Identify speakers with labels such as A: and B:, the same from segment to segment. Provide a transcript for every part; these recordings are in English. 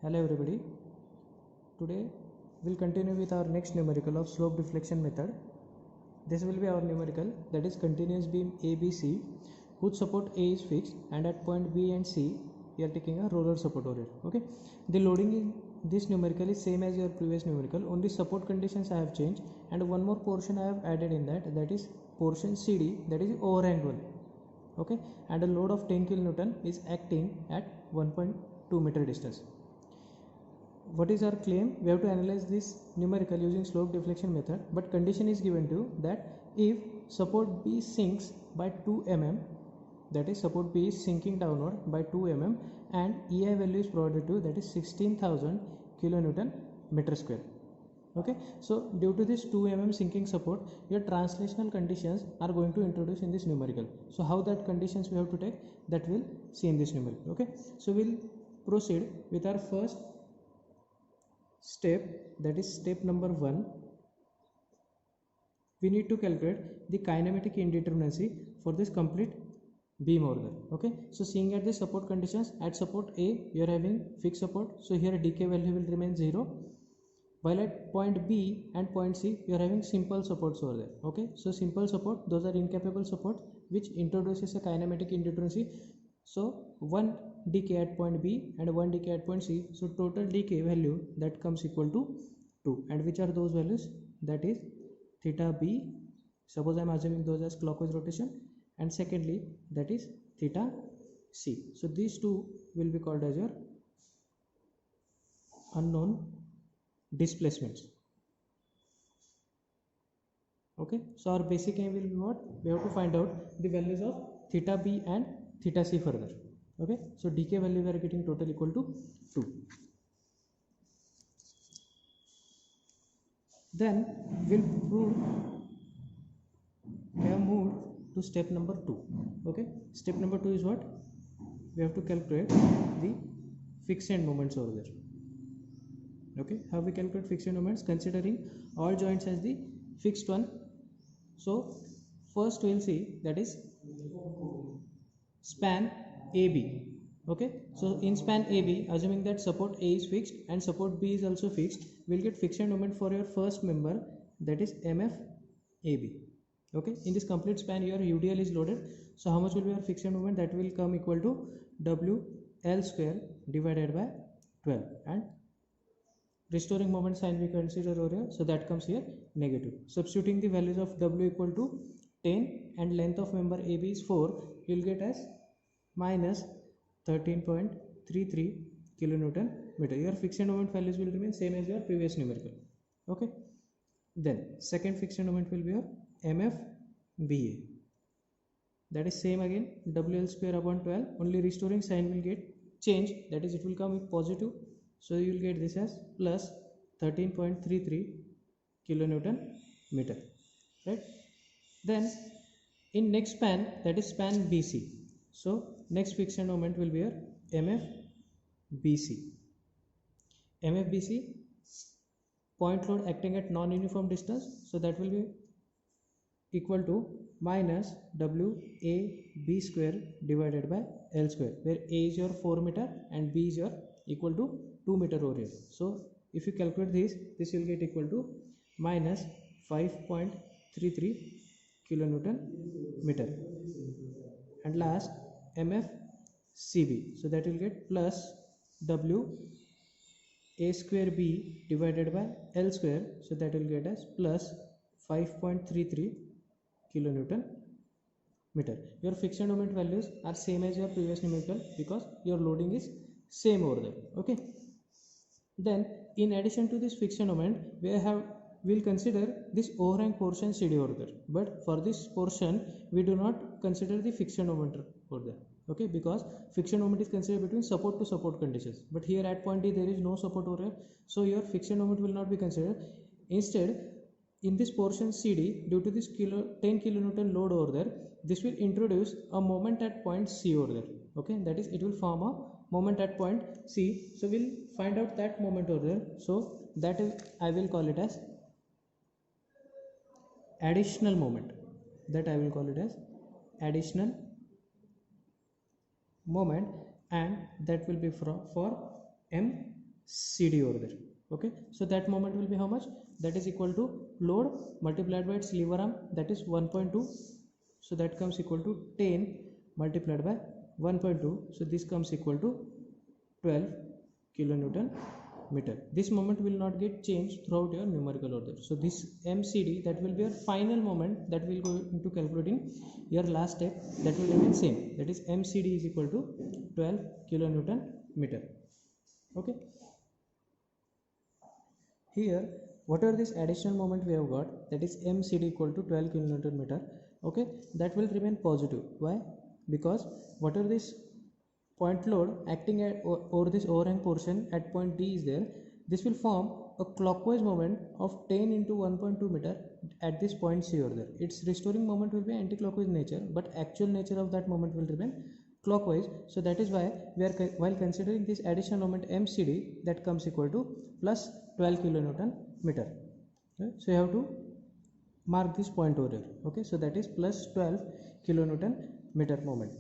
A: Hello everybody. Today we'll continue with our next numerical of slope deflection method. This will be our numerical, that is continuous beam ABC whose support A is fixed, and at point B and C we are taking a roller support over here. Okay. The loading in this numerical is same as your previous numerical, only support conditions I have changed, and one more portion I have added in that is portion CD, that is overhang one. Okay, and a load of 10 kilonewton is acting at 1.2 meter distance. What is our claim? We have to analyze this numerical using slope deflection method, but condition is given to that if support B sinks by 2 mm, that is support B is sinking downward by 2 mm, and EI value is provided to, that is 16,000 kilonewton meter square. Okay, so due to this 2 mm sinking support, your translational conditions are going to introduce in this numerical. So how that conditions we have to take, that we'll see in this numerical. Okay, so we'll proceed with our first step, that is step number 1. We need to calculate the kinematic indeterminacy for this complete beam over there. Okay, so seeing at the support conditions, at support A you are having fixed support, so here decay value will remain 0, while at point B and point C you are having simple supports over there. Okay, so simple support, those are incapable support which introduces a kinematic indeterminacy. So one decay at point B and one decay at point C, so total decay value that comes equal to 2, and which are those values? That is theta B, suppose I am assuming those as clockwise rotation, and secondly that is theta C. So these two will be called as your unknown displacements. Okay, so our basic aim will be what? We have to find out the values of theta B and theta C further. Okay, so decay value we are getting total equal to 2. Then we have moved to step number 2. Okay, step number 2 is what? We have to calculate the fixed end moments over there. Okay, how we calculate fixed end moments? Considering all joints as the fixed one. So first we will see, that is span AB. Okay, so in span AB, assuming that support A is fixed and support B is also fixed, we will get fixed end moment for your first member, that is MF AB. Okay, in this complete span your UDL is loaded, so how much will be your fixed end moment? That will come equal to WL square divided by 12, and restoring moment sign we consider over here, so that comes here negative. Substituting the values of W equal to 10 and length of member AB is 4, you will get as minus 13.33 kilonewton meter. Your fixed moment values will remain same as your previous numerical. Okay, then second fixed moment will be your MFBA, that is same again, WL square upon 12, only restoring sign will get changed, that is it will come with positive, so you will get this as plus 13.33 kilonewton meter, right? Then in next span, that is span BC, so next fixed moment will be your MFBC. MFBC, point load acting at non-uniform distance, so that will be equal to minus WAB square divided by L square, where A is your 4 meter and B is your equal to 2 meter over here. So if you calculate this will get equal to minus 5.33 kilonewton meter. And last MFCB, so that will get plus WA square B divided by L square, so that will get as plus 5.33 kilonewton meter. Your fixed moment values are same as your previous numerical because your loading is same over there. Okay, then in addition to this fixed moment, we'll consider this overhang portion CD over there, but for this portion we do not consider the fixed moment over there. Okay, because fixed moment is considered between support to support conditions, but here at point D there is no support over here, so your fixed moment will not be considered. Instead, in this portion CD, due to this 10 kilonewton load over there, this will introduce a moment at point C over there. Okay, that is it will form a moment at point C, so we'll find out that moment over there, so that is, I will call it as additional moment, that I will call it as additional moment, and that will be for M CD over there. Okay, so that moment will be how much? That is equal to load multiplied by its lever arm, that is 1.2. So that comes equal to 10 multiplied by 1.2. So this comes equal to 12 kilonewton meter. This moment will not get changed throughout your numerical order. So this MCD, that will be your final moment that will go into calculating your last step, that will remain same, that is MCD is equal to 12 kilonewton meter. Okay, here whatever this additional moment we have got, that is MCD equal to 12 kilonewton meter. Okay, that will remain positive. Why? Because whatever this point load acting at over this overhang portion at point D is there, this will form a clockwise moment of 10 into 1.2 meter at this point C over there. Its restoring moment will be anti-clockwise nature, but actual nature of that moment will remain clockwise. So that is why we are while considering this additional moment MCD, that comes equal to plus 12 kilonewton meter. Okay? So you have to mark this point over here. Okay, so that is plus 12 kilonewton meter moment.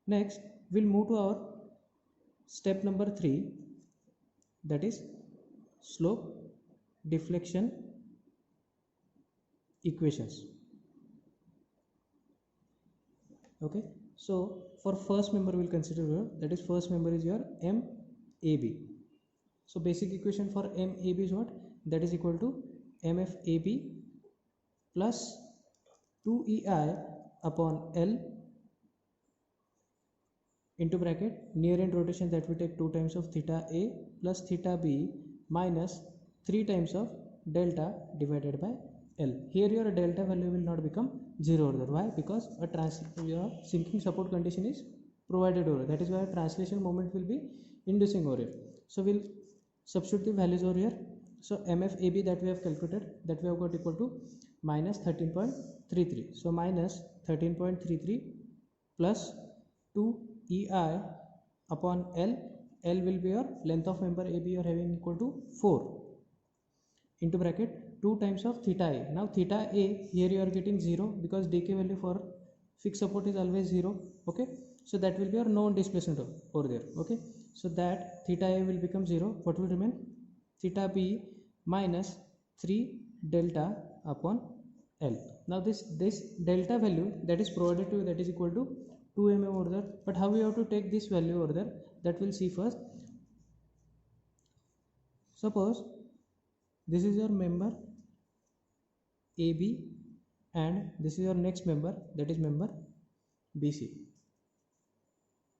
A: Next, we'll move to our step number 3, that is slope deflection equations. Okay, so for first member we'll consider here, that is first member is your MAB. So basic equation for MAB is what? That is equal to MFAB plus 2EI upon L into bracket near end rotation, that we take 2 times of theta A plus theta B minus 3 times of delta divided by L. Here your delta value will not become 0 over there. Why? Because your sinking support condition is provided over, that is why translation moment will be inducing over here. So we'll substitute the values over here. So MFAB that we have calculated, that we have got equal to minus 13.33. So minus 13.33 plus 2 EI upon L. L will be your length of member AB you are having equal to 4 into bracket 2 times of theta A. Now theta A here you are getting 0 because decay value for fixed support is always 0. Okay, so that will be your known displacement over there. Okay, so that theta A will become 0. What will remain? Theta B minus 3 delta upon L. Now this delta value that is provided to you, that is equal to 2 mm over there. But how we have to take this value over there, that we'll see first. Suppose this is your member AB and this is your next member, that is member BC.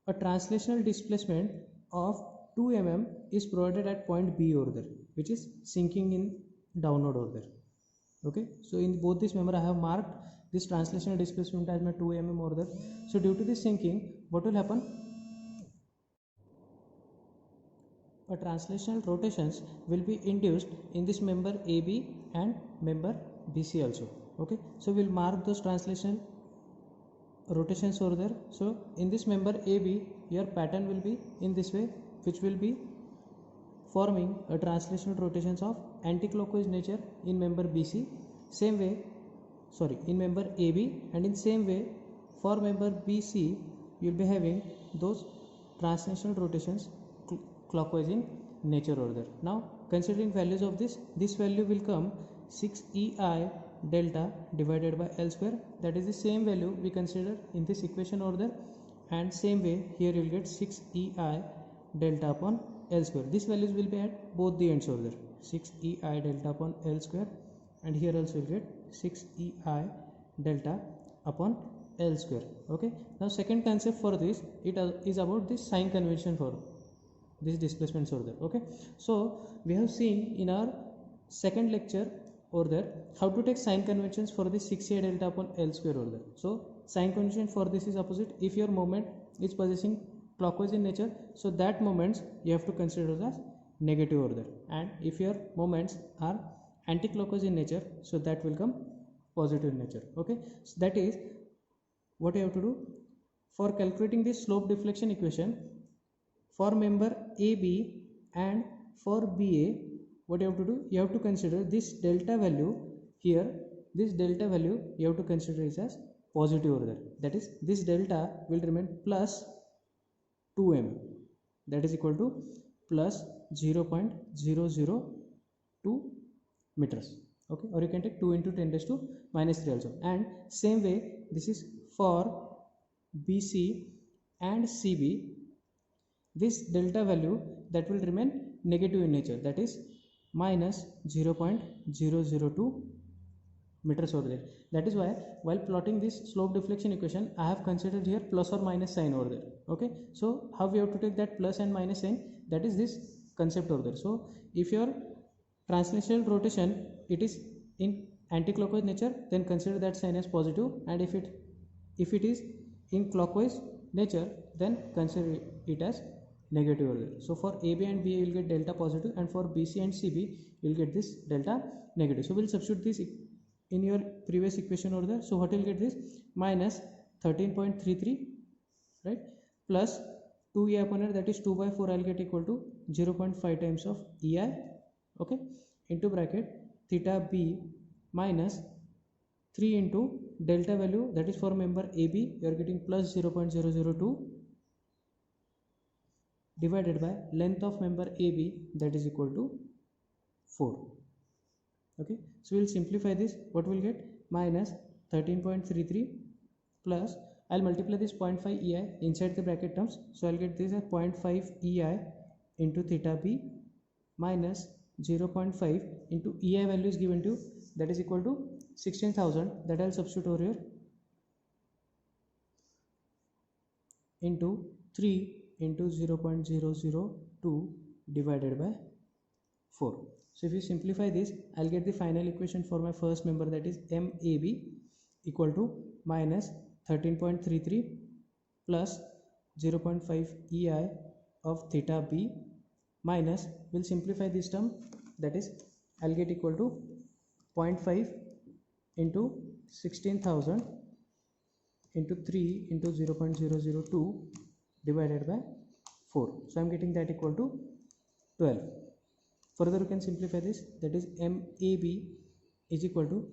A: A translational displacement of 2 mm is provided at point B over there, which is sinking in downward over there. Okay, so in both this member I have marked this translational displacement as my 2 mm over there. So due to this sinking, what will happen? A translational rotations will be induced in this member AB and member BC also. Okay, so we'll mark those translational rotations over there. So in this member AB, your pattern will be in this way, which will be forming a translational rotations of anti-clockwise nature in member BC. Same way, in member AB, and in same way for member BC you will be having those translational rotations clockwise in nature over there. Now considering values of this value will come 6 EI delta divided by L square, that is the same value we consider in this equation over there, and same way here you will get 6 EI delta upon L square. These values will be at both the ends over there, 6 EI delta upon L square, and here also you will get 6 EI delta upon L square. Okay, now second concept for this, it is about this sign convention for this displacements over there. Okay, so we have seen in our second lecture over there how to take sign conventions for this 6 EI delta upon L square over there. So sign convention for this is opposite. If your moment is possessing clockwise in nature, so that moments you have to consider as negative over there, and if your moments are anti-clockwise in nature, so that will come positive in nature. Okay, so that is what you have to do for calculating this slope deflection equation for member AB and for BA. What you have to do, you have to consider this delta value here, this delta value you have to consider is as positive over there, that is this delta will remain plus 2 mm. that is equal to plus 0.002 meters. Okay, or you can take 2 into 10 raised to minus 3 also. And same way this is for BC and CB. This delta value that will remain negative in nature, that is minus 0.002 meters over there. That is why while plotting this slope deflection equation, I have considered here plus or minus sign over there. Okay, so how we have to take that plus and minus sign, that is this concept over there. So if your translational rotation it is in anti-clockwise nature, then consider that sign as positive, and if it is in clockwise nature, then consider it as negative over there. So for AB and BA you will get delta positive, and for BC and CB you will get this delta negative. So we will substitute this in your previous equation over there. So what you will get this minus 13.33, right, plus 2 EI upon R, that is 2 by 4 I will get equal to 0.5 times of EI, okay, into bracket theta B minus 3 into delta value, that is for member AB you are getting plus 0.002 divided by length of member AB, that is equal to 4. Okay, so we will simplify this. What we will get? Minus 13.33 plus, I will multiply this 0.5 EI inside the bracket terms, so I will get this as 0.5 EI into theta B minus 0.5 into EI value is given to, that is equal to 16,000, that I will substitute over here, into 3 into 0.002 divided by 4. So if you simplify this, I'll get the final equation for my first member, that is MAB equal to minus 13.33 plus 0.5 EI of theta B minus, we'll simplify this term, that is I'll get equal to 0.5 into 16,000 into 3 into 0.002 divided by 4. So I'm getting that equal to 12. Further you can simplify this, that is MAB is equal to,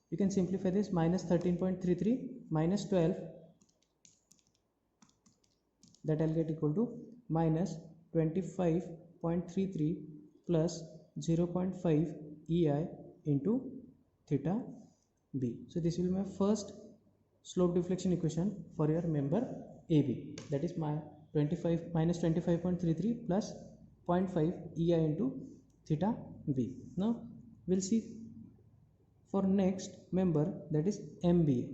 A: you can simplify this, minus 13.33 minus 12, that I'll get equal to minus 25.33 plus 0.5 EI into theta B. So this will be my first slope deflection equation for your member AB, that is my minus 25.33 plus 0.5 EI into theta B. Now we'll see for next member, that is MBA.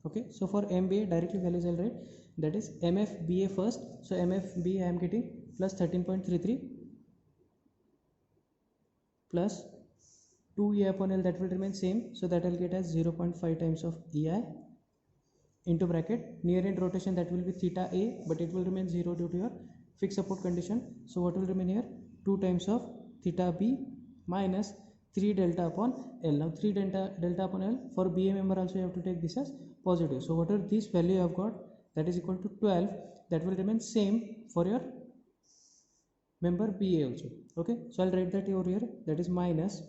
A: Okay, so for MBA directly values I'll write, that is MFBA first. So MFBA I am getting plus 13.33 plus 2 EI upon L, that will remain same, so that I'll get as 0.5 times of EI into bracket near end rotation, that will be theta A, but it will remain 0 due to your fixed support condition. So what will remain here? 2 times of theta B minus 3 delta upon L. Now 3 delta upon L, for BA member also you have to take this as positive. So whatever this value you have got, that is equal to 12, that will remain same for your member BA also. Okay, so I'll write that over here, that is minus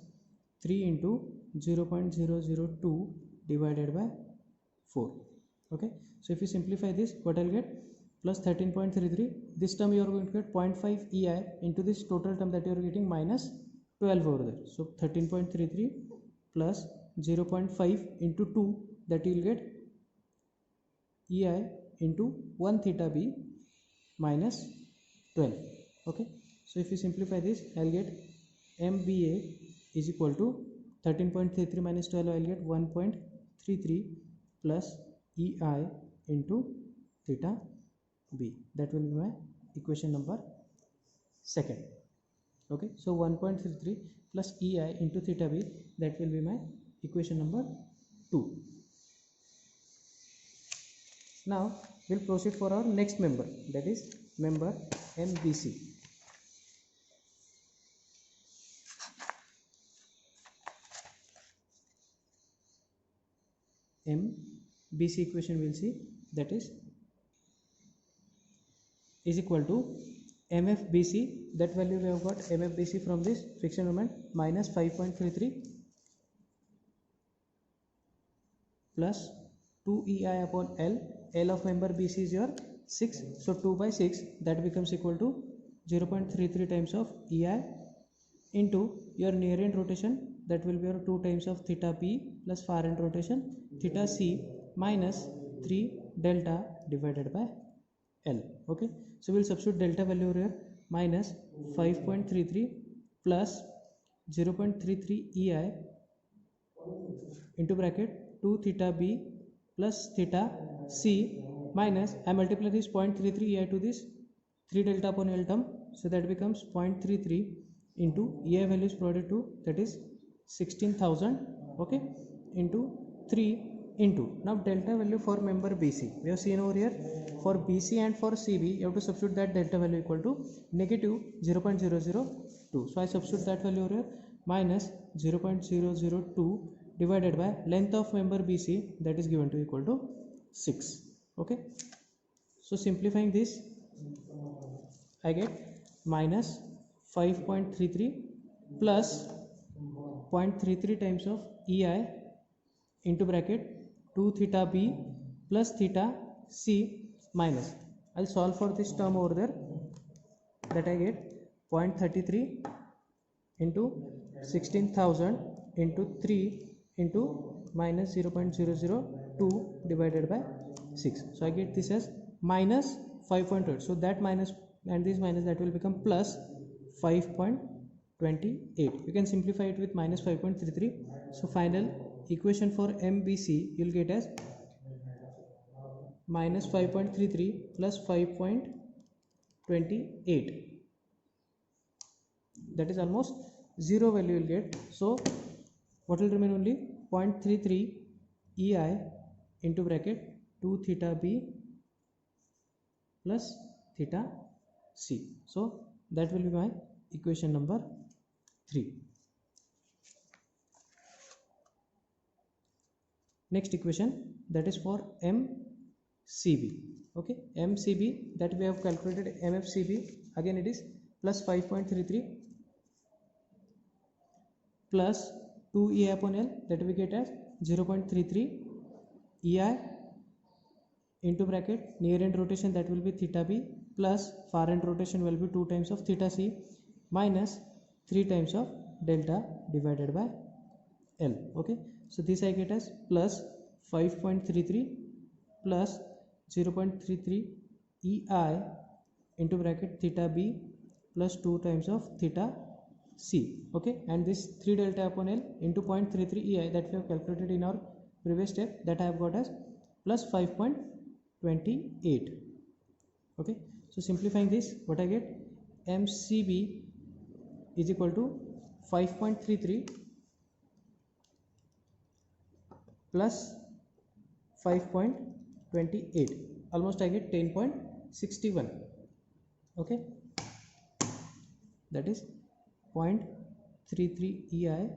A: 3 into 0.002 divided by 4. Okay, so if you simplify this, what I'll get? Plus 13.33, this term you are going to get 0.5 EI into this total term that you are getting minus 12 over there. So 13.33 plus 0.5 into 2, that you will get EI into 1 theta B minus 12. Okay, so if you simplify this, I'll get MBA is equal to 13.33 minus 12, I'll get 1.33 plus EI into theta B. That will be my equation number 2nd. Okay, so 1.33 plus EI into theta B, that will be my equation number 2. Now we'll proceed for our next member, that is member MBC. MBC equation we'll see, that is equal to MFBC, that value we have got MFBC from this friction moment, minus 5.33 plus 2 EI upon L. L of member BC is your 6, so 2 by 6, that becomes equal to 0.33 times of EI into your near end rotation, that will be your 2 times of theta b plus far end rotation theta c minus 3 delta divided by L. Okay, so we'll substitute delta value here, minus 5.33 plus 0.33 EI into bracket 2 theta b plus theta c minus, I multiply this 0.33 EI to this 3 delta upon L term, so that becomes 0.33 into EI value is provided to, that is 16,000, okay, into 3 into, now delta value for member BC we have seen over here, for BC and for CB you have to substitute that delta value equal to negative 0.002, so I substitute that value over here, minus 0.002 divided by length of member BC, that is given to equal to 6. Okay, so simplifying this, I get minus 5.33 plus 0.33 times of EI into bracket 2 theta b plus theta c minus, I'll solve for this term over there, that I get 0.33 into 16,000 into 3 into minus 0.002 divided by 6, so I get this as minus 5.8, so that minus and this minus, that will become plus 5.28. You can simplify it with minus 5.33, so final equation for MBC you'll get as minus 5.33 plus 5.28, that is almost 0 value you'll get, so what will remain? Only 0.33 EI into bracket 2 theta b plus theta c, so that will be my equation number 3. Next equation, that is for MCB. Okay, MCB, that we have calculated MFCB, again it is plus 5.33 plus 2 EI upon L, that we get as 0.33 EI into bracket near end rotation, that will be theta b plus far end rotation will be 2 times of theta c minus 3 times of delta divided by L. Okay, so this I get as plus 5.33 plus 0.33 EI into bracket theta b plus 2 times of theta c. Okay, and this 3 delta upon L into 0.33 EI that we have calculated in our previous step, that I have got as plus 5.28. Okay, so simplifying this, what I get? MCB is equal to 5.33 plus 5.28, almost I get 10.61. Okay, that is 0.33 EI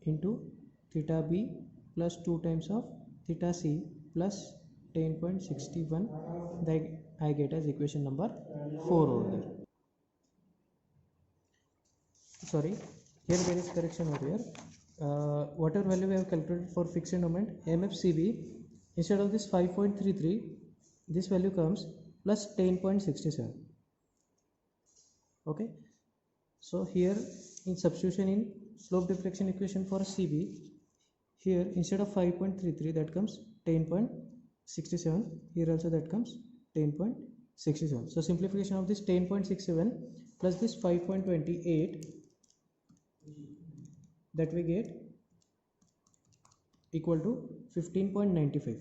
A: into theta b plus 2 times of theta c plus 10.61, that I get as equation number 4 over there. Sorry, here there is correction over here. Whatever value we have calculated for fixed moment MFCB, instead of this 5.33, this value comes plus 10.67. Okay, so here in substitution in slope deflection equation for CB, here instead of 5.33 that comes 10.67, here also that comes 10.67. so simplification of this 10.67 plus this 5.28, that we get equal to 15.95.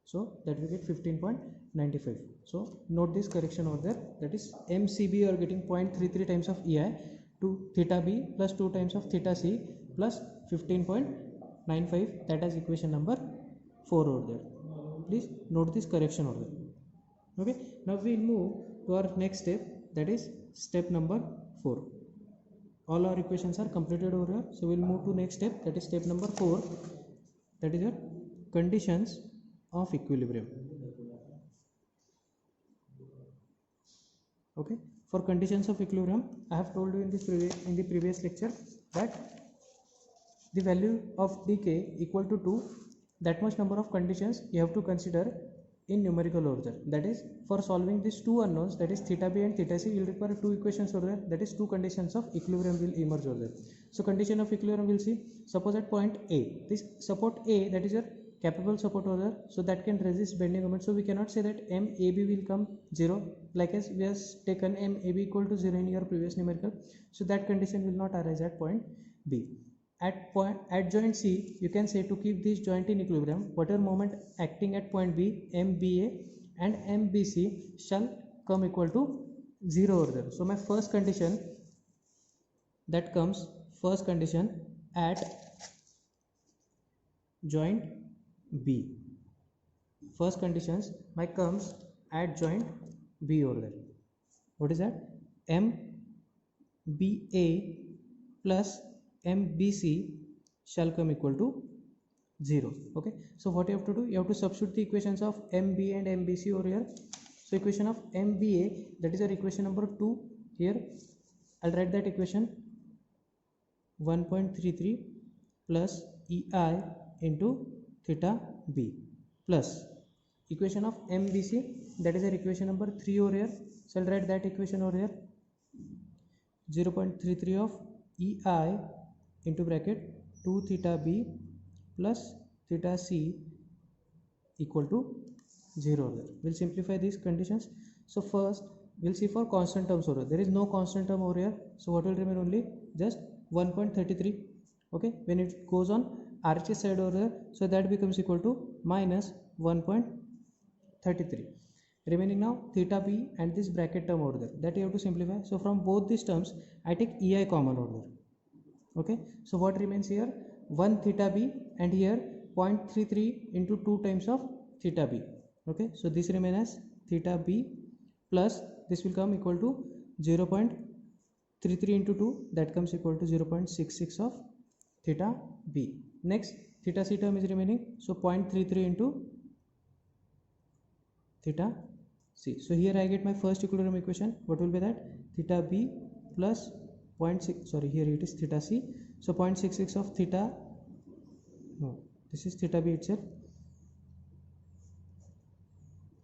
A: so that we get 15.95. so note this correction over there, that is MCB you are getting 0.33 times of EI to theta b plus 2 times of theta c plus 15.95, that is equation number 4 over there. Please note this correction over there. Okay, now we will move to our next step, that is step number 4. All our equations are completed over here, so we will move to next step, that is step number 4, that is your conditions of equilibrium. Okay, for conditions of equilibrium, I have told you in the previous lecture that the value of dk equal to 2 that much number of conditions you have to consider in numerical order. That is, for solving these two unknowns, that is theta b and theta c, you will require two equations over there. That is, two conditions of equilibrium will emerge over there. So condition of equilibrium will see, suppose at point A, this support A, that is your capable support over there, so that can resist bending moment. So we cannot say that MAB will come 0, like as we have taken MAB equal to 0 in your previous numerical. So that condition will not arise at point B. At joint C, you can say, to keep this joint in equilibrium, whatever moment acting at point B, MBA and MBC shall come equal to 0 over there. So my first condition that comes, first condition at joint B. First conditions my comes at joint B over there. What is that? MBA plus MBC shall come equal to 0. Okay, so what you have to do, you have to substitute the equations of MBA and MBC over here. So equation of MBA, that is our equation number 2 here. I'll write that equation, 1.33 plus EI into theta B plus equation of MBC, that is our equation number 3 over here. So I'll write that equation over here, 0.33 of EI into bracket 2 theta B plus theta C equal to 0. We'll simplify these conditions. So first we'll see for constant terms over here. There is no constant term over here, so what will remain? Only just 1.33. okay, when it goes on RHS side over there, so that becomes equal to minus 1.33. remaining now theta B and this bracket term over there, that you have to simplify. So from both these terms I take EI common over there. Okay, so what remains here? 1 theta B and here 0.33 into 2 times of theta B. Okay, so this remains as theta B plus this will come equal to 0.33 into 2, that comes equal to 0.66 of theta B. Next theta C term is remaining, so 0.33 into theta C. So here I get my first equilibrium equation. What will be that? Theta B plus 0.6, sorry, here it is theta C, so 0.66 of theta, no, this is theta B itself,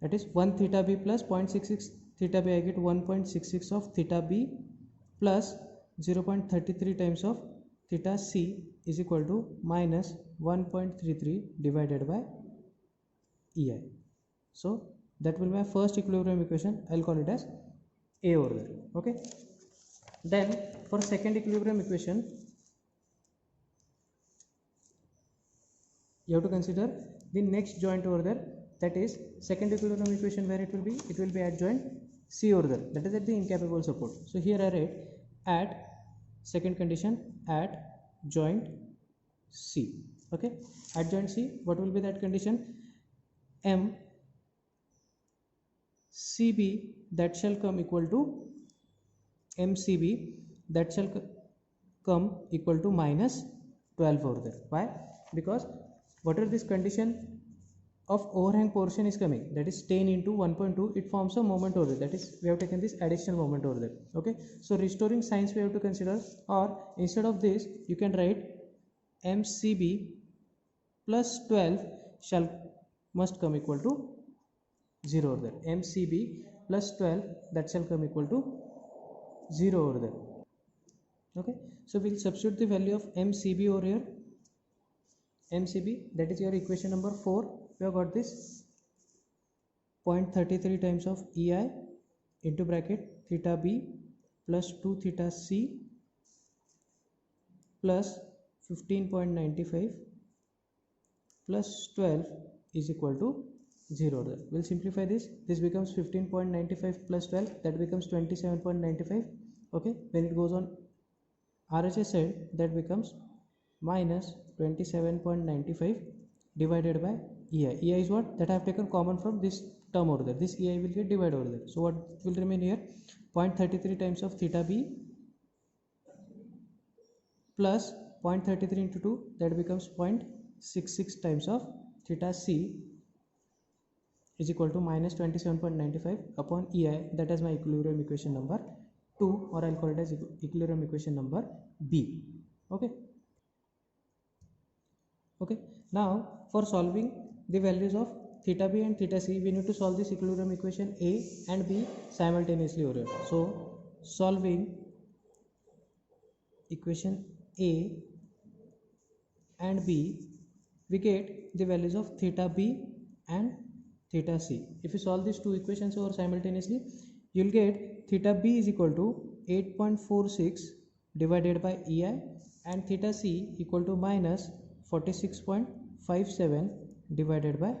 A: that is 1 theta B plus 0.66 theta B. I get 1.66 of theta B plus 0.33 times of theta C is equal to minus 1.33 divided by EI. So that will be my first equilibrium equation. I'll call it as A over there. Okay, then for second equilibrium equation, you have to consider the next joint over there, that is second equilibrium equation, where it will be at joint C over there, that is at the incapable support. So here I write at second condition at joint C. Okay, at joint C, what will be that condition? MCB that shall come equal to MCB that shall come equal to minus 12 over there. Why? Because whatever this condition of overhang portion is coming, that is 10 into 1.2, it forms a moment over there, that is we have taken this additional moment over there. Okay, so restoring signs we have to consider, or instead of this you can write MCB plus 12 must come equal to 0 over there. MCB plus 12 that shall come equal to 0 over there. Okay, so we'll substitute the value of MCB over here. MCB, that is your equation number 4. We have got this 0.33 times of EI into bracket theta B plus 2 theta C plus 15.95 plus 12 is equal to 0. We'll simplify this. This becomes 15.95 plus 12, that becomes 27.95. Okay, when it goes on RHS side, that becomes minus 27.95 divided by EI. EI is what? That I have taken common from this term over there. This EI will get divided over there. So what will remain here? 0.33 times of theta B plus 0.33 into 2, that becomes 0.66 times of theta C is equal to minus 27.95 upon EI. That is my equilibrium equation number 2, or I'll call it as equilibrium equation number B. Okay. Okay, now for solving the values of theta b and theta c, we need to solve this equilibrium equation A and B simultaneously over here. So solving equation A and B, we get the values of theta b and theta c. If you solve these two equations over simultaneously, you'll get theta b is equal to 8.46 divided by EI and theta c equal to minus 46.57 divided by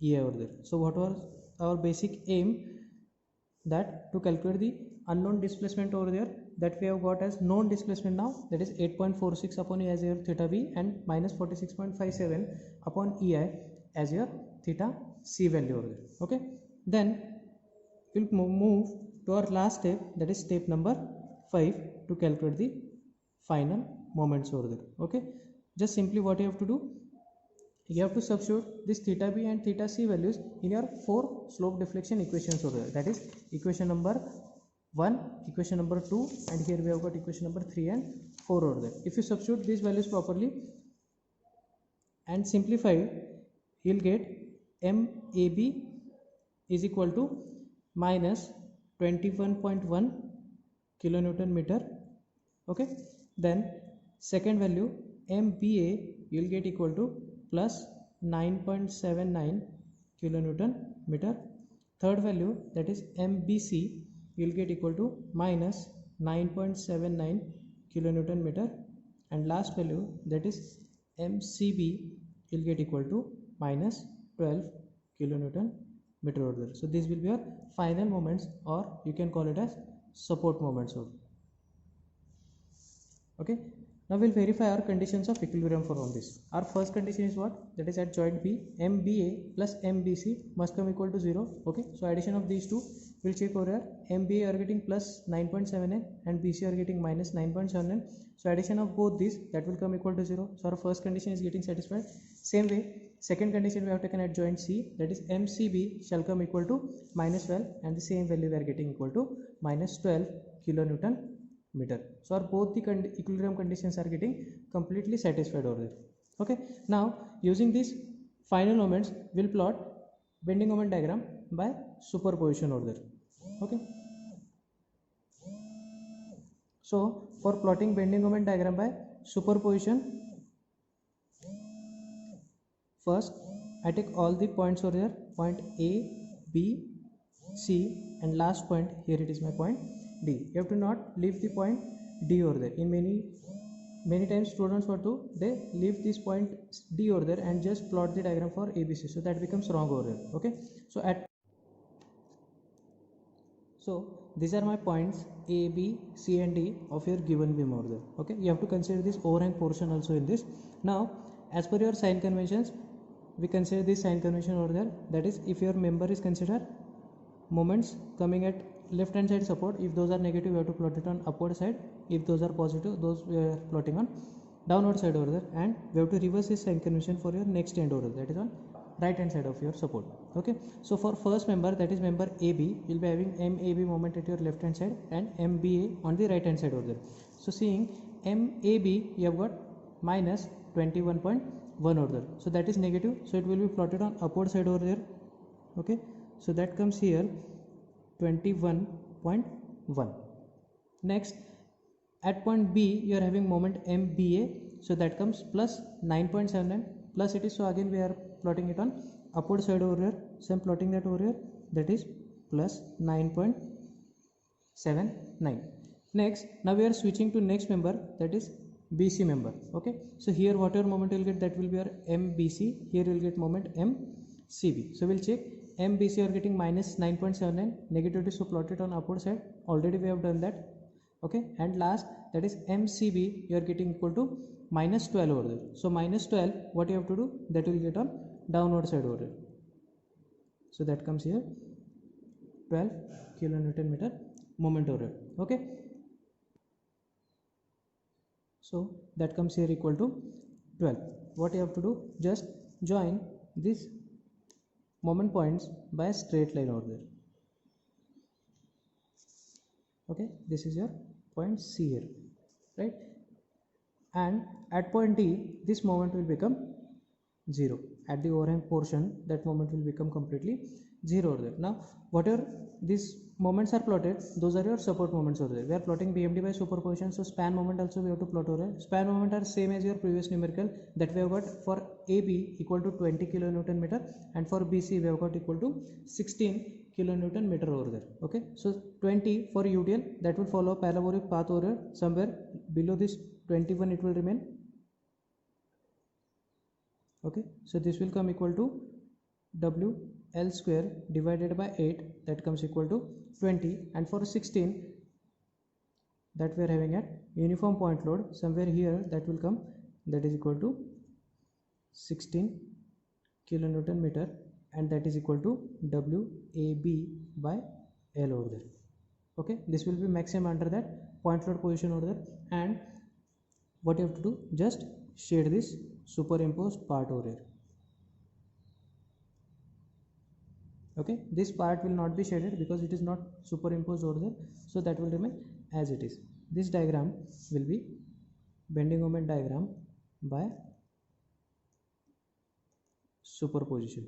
A: EI over there. So what was our basic aim? That to calculate the unknown displacement over there, that we have got as known displacement now, that is 8.46 upon E as your theta b and minus 46.57 upon EI as your theta c value over there. Okay, then we'll move to our last step, that is step number 5, to calculate the final moments over there. Okay, just simply what you have to do, you have to substitute this theta b and theta c values in your 4 slope deflection equations over there. That is equation number 1, equation number 2, and here we have got equation number 3 and 4 over there. If you substitute these values properly and simplify, you'll get MAB is equal to minus 21.1 kilonewton meter. Okay, then second value MBA you'll get equal to plus 9.79 kilonewton meter. Third value, that is MBC, you'll get equal to minus 9.79 kilonewton meter, and last value, that is MCB, you'll get equal to minus 12 kilonewton meter over there. So these will be your final moments, or you can call it as support moments over. Okay, now we'll verify our conditions of equilibrium from this. Our first condition is what? That is at joint B, MBA plus MBC must come equal to 0. Okay, so addition of these two, we'll check over here. MBA are getting plus 9.79 and BC are getting minus 9.79. So addition of both these, that will come equal to 0. So our first condition is getting satisfied. Same way, second condition we have taken at joint C, that is MCB shall come equal to minus 12, and the same value we are getting equal to minus 12 kilonewton meter. So our both the equilibrium conditions are getting completely satisfied over there. Okay, now using these final moments, we'll plot bending moment diagram by superposition over there. Okay, so for plotting bending moment diagram by superposition, first I take all the points over here, point A, B, C, and last point here it is my point D. You have to not leave the point D over there. In many times students what do, they leave this point D over there and just plot the diagram for ABC, so that becomes wrong over there. Okay, so these are my points A, B, C and D of your given beam over there. Okay, you have to consider this overhang portion also in this. Now as per your sign conventions, we consider this sign convention over there, that is if your member is considered moments coming at left hand side support, if those are negative we have to plot it on upward side, if those are positive those we are plotting on downward side over there, and we have to reverse this sign convention for your next end over there, that is on right hand side of your support. Okay, so for first member, that is member AB, will be having MAB moment at your left hand side and MBA on the right hand side over there. So seeing MAB, you have got minus 21.1 over there, so that is negative, so it will be plotted on upward side over there. Okay, so that comes here 21.1. Next at point B you are having moment MBA, so that comes plus 9.79 plus it is, so again we are plotting it on upward side over here, so I am plotting that over here, that is plus 9.79. Next, now we are switching to next member, that is BC member. Okay, so here whatever moment you will get, that will be your MBC, here you will get moment MCB. So we will check MBC are getting minus 9.79, negativity, so plot it on upward side, already we have done that. Okay, and last, that is MCB, you are getting equal to minus 12 over there, so minus 12, what you have to do, that will get on downward side over there, so that comes here 12 kilonewton meter moment over here. Okay, so that comes here equal to 12. What you have to do, just join this moment points by a straight line over there. Okay, this is your point C here, right? and at point D this moment will become 0. At the overhang portion that moment will become completely 0 over there. Now whatever these moments are plotted, those are your support moments over there. We are plotting BMD by superposition, so span moment also we have to plot over here. Span moment are same as your previous numerical that we have got for AB equal to 20 kilonewton meter, and for BC we have got equal to 16 kilonewton meter over there. Okay, so 20 for UDL, that will follow parabolic path over here. Somewhere below this 21 it will remain. Okay, so this will come equal to WL square divided by 8, that comes equal to 20, and for 16 that we are having at uniform point load, somewhere here that will come, that is equal to 16 kilonewton meter, and that is equal to WAB by L over there. Okay, this will be maximum under that point load position over there. And what you have to do, just shade this superimposed part over here. Okay, this part will not be shaded because it is not superimposed over there, so that will remain as it is. This diagram will be bending moment diagram by superposition.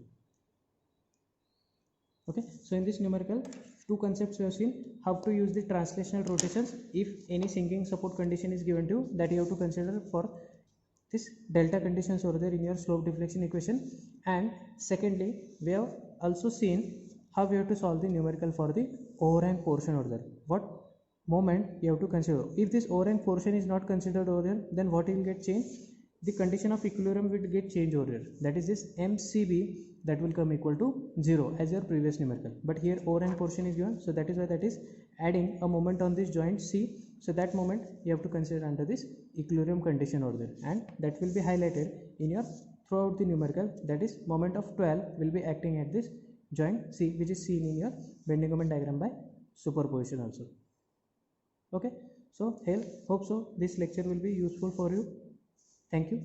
A: Okay, so in this numerical, two concepts we have seen: how to use the translational rotations if any sinking support condition is given to you, that you have to consider for this delta conditions over there in your slope deflection equation. And secondly, we have also seen how we have to solve the numerical for the overhang portion over there. What moment you have to consider. If this overhang portion is not considered over here, then what will get changed? The condition of equilibrium will get changed over here. That is this MCB, that will come equal to 0 as your previous numerical. But here overhang portion is given, so that is why that is adding a moment on this joint C. So that moment you have to consider under this equilibrium condition over there, and that will be highlighted in your throughout the numerical. That is moment of 12 will be acting at this joint C, which is seen in your bending moment diagram by superposition also. Okay, so hope so this lecture will be useful for you. Thank you.